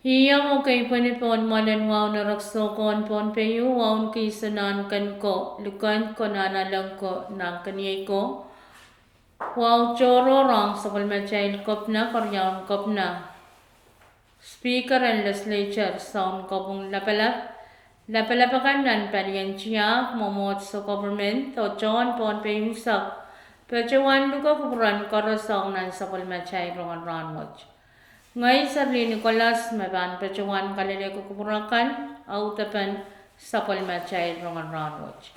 Hiyang okay panipon mananwaw na raksokon pon peyu waun kisanan kan ko lukan ko nanalang ko ng kanyay ko. Wow choro rang sakal machail kopna karyaon kopna. Speaker and legislature sound kopong lapalapakan nan palian chiyak momot sa government o John pon peyung sak. Pechawan luka kuburan karasong nan sakal machail rongan ranwaj. Ngay sarli Nicolas maban pecawan kalile kukurakan autapan sapol macay rongan ranwaj.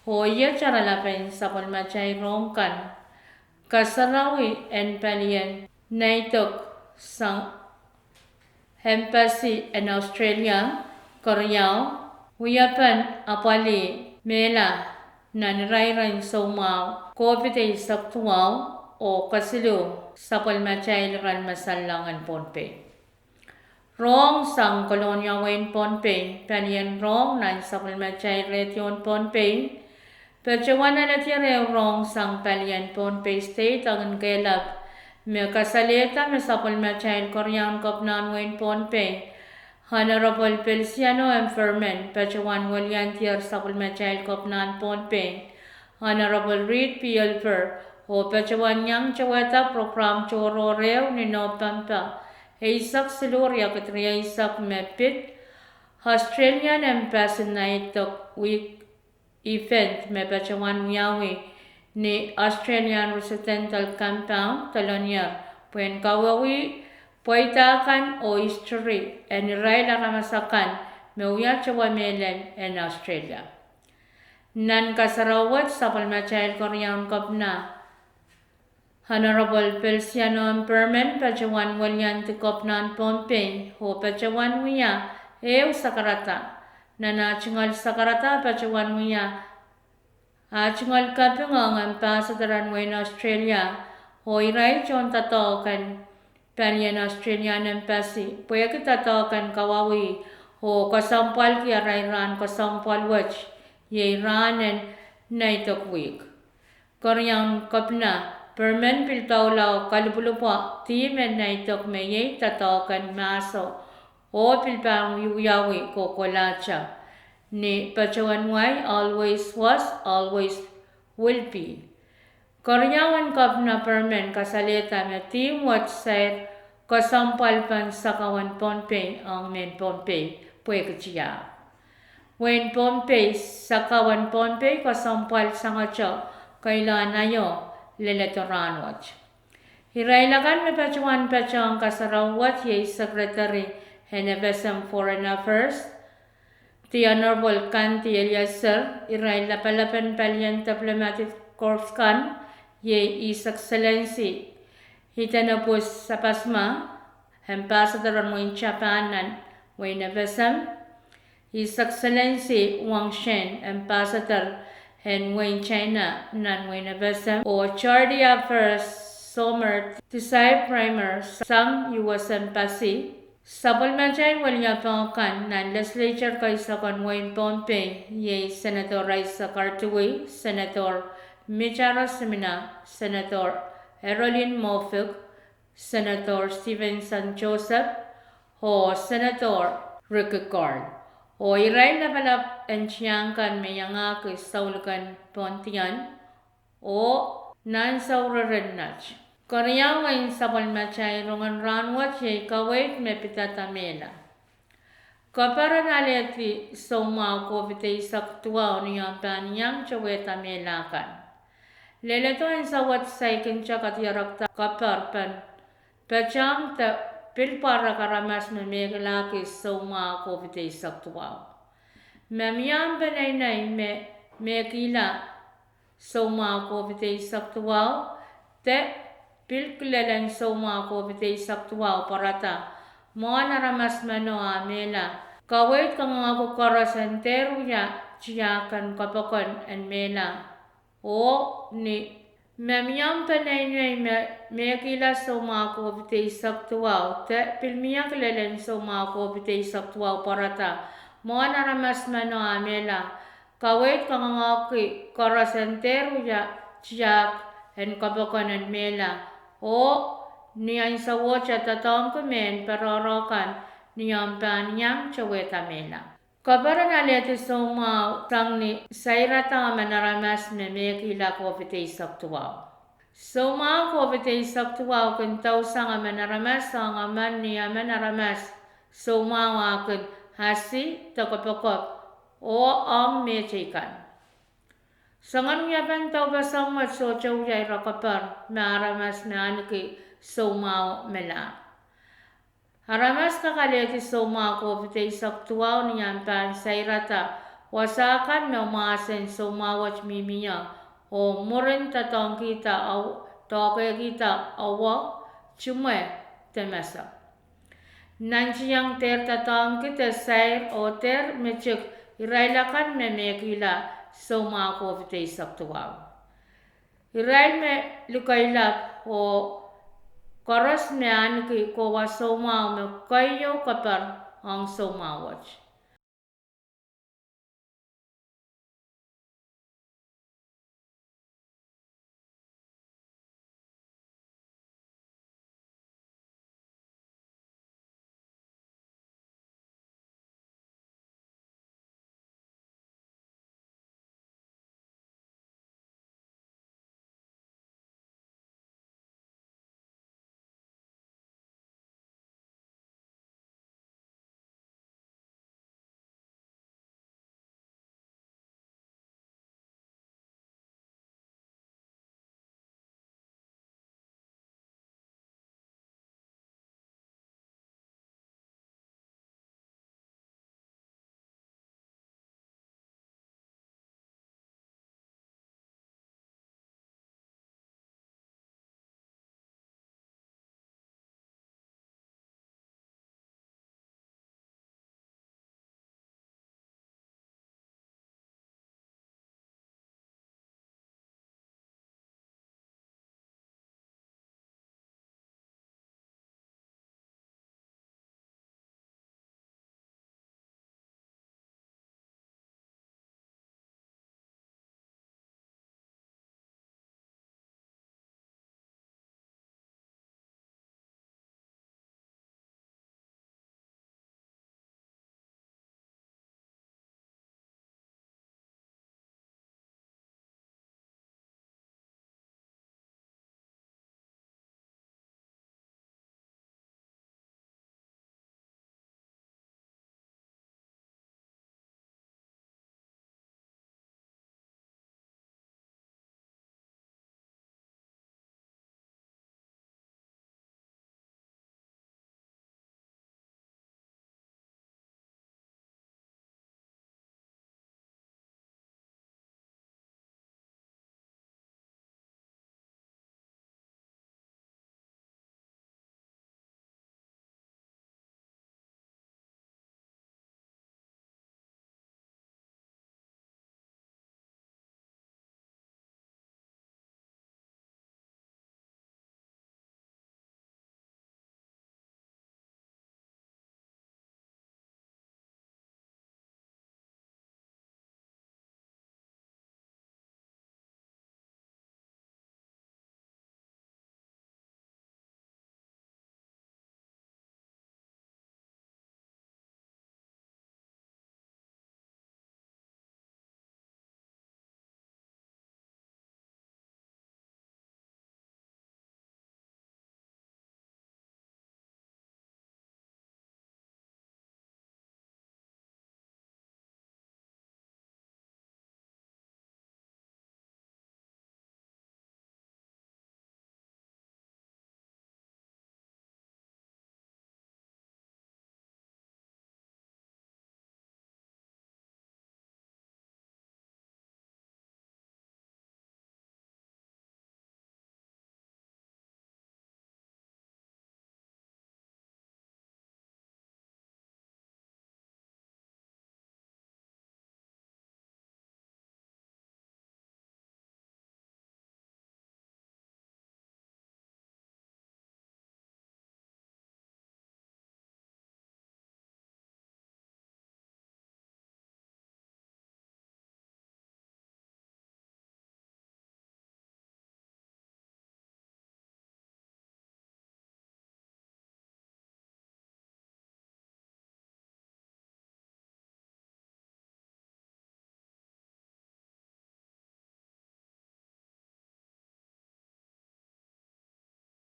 Hoya cara lapen sapol macay rongkan kasarawi en palian naitok sang embassy in Australia Korea huyapan apali mela nan rairan somao COVID-19 saktuaw o kasilo sapol macay ran masalangan ponpe. Rong sang kolonya wen ponpe, panian rong nan sapol macay retion ponpe. Percawana na tire rong sang palian ponpe state ang kelab. Me kasaleta me sapol macay korean kopnan wen ponpe. Honorable Feliciano M. Ferman, percawan walian tier sapol macay kopnan ponpe. Honorable Reed P. Elfer, o pecawan yang cawata program coro reo ni no pampa. Isak siluria katria isak mepit. Australian Embassy Naitok Week event me pecawan yawi ni Australian Residential Compound Talonia. Puen kawawi poitakan o history en ray la ramasakan me uya cawa melen en Australia. Nan kasarawat sa palmachayal korean kopna. Honorable Feliciano M. Ferman, pecawan walian tikop nan Pompey, ho pecawan wiya, sakarata. Nana chingal sakarata, pecawan wiya, chingal kapingang ang pasadaran wen Australia, ho iray chon tato kan panian Australian Embassy, puya kita tato kan kawawi, ho kasampal kiya rayran kasampal watch, ye ranen naitok week. Korean kopna, Permen pilpaulaw kalupulupo timen na itok meyay tatokan maso o pilpang yuyawi kokolacha ni pachawanway always was, always will be. Koryawan kap na permen kasalita na team what said kasampal pan sakawan Pompey ang men Pompey puwekachia. When Pompey sakawan Pompey kasampal sangacho kailan ayo leletoranwach. Hirailagan me pachuan pachang kasarawat ye Secretary Henevesem Foreign Affairs, the Honorable Kanti Eliezer, irailapalapan palian diplomatic corps kan, ye His Excellency Hitanapus Sapasma, Ambassador mo in Japan and Wenevesem, His Excellency Wang Shen, Ambassador and Wayne China nan Wenevesem o Charity Affairs Sommer Tisay Primer sang US Embassy. Sabol macay walya pangkan nan legislature kay sa Wayne Pompey ye Senator Raisa Cartway, Senator Michara Semina, Senator Erolyn Moffitt, Senator Stevenson Joseph o Senator Ricky Card. O iray na palap enchiyangkan mayanga kay saulukan pontian o nan sauraran nach. Koryawain sabal machay rongan ranwat yay kawait me pitatamela. Kapara naleti soma ko vitay saktuaw niyang paniyang chaweta melakan. Leleto en sawat saykin chakat yarakta kapar pan pachang ta pilpara karamas memelaki soma ko vitay saktuaw. Mamiyang panay me kila soma ko vitay saktuaw te pilkilalan soma ko vitay saktuaw parata mo naramas mano amela kawait kang ako karasantero ya chiyakan kapakon en mela o ni Memiam panay me kila soma ko bitay saktuaw te pilmiyak lelen soma ko bitay saktuaw parata mo naramas mano amela kawet kangangaki karasentero ya tiyak en kabakonan mela o niyan sa wacha tatong kumen parorokan niyam panyang chaweta mela. Kabaran alete soma tangni sairata manaramas me kila ko bitay saktuaw. Soma ko bitay saktuaw kun tausang manaramas ang aman niya manaramas soma wakun hasi takapakop o ang mechikan. Sangan niya ban tau basang mat so chawjay rakapar maramas me anki soma mela. Haramas kakaleti soma ko bitay saktuaw niyan pan sairata wasakan me umasen soma wach mimiya o murin tatong kita aw toke kita awa chume temasa. Nanchiyang ter tatong kita sair o ter mechuk irailakan me mekila soma ko bitay saktuaw. Irail me lukailap o Koros me anki ko wa soma me kayo kapar ang soma watch.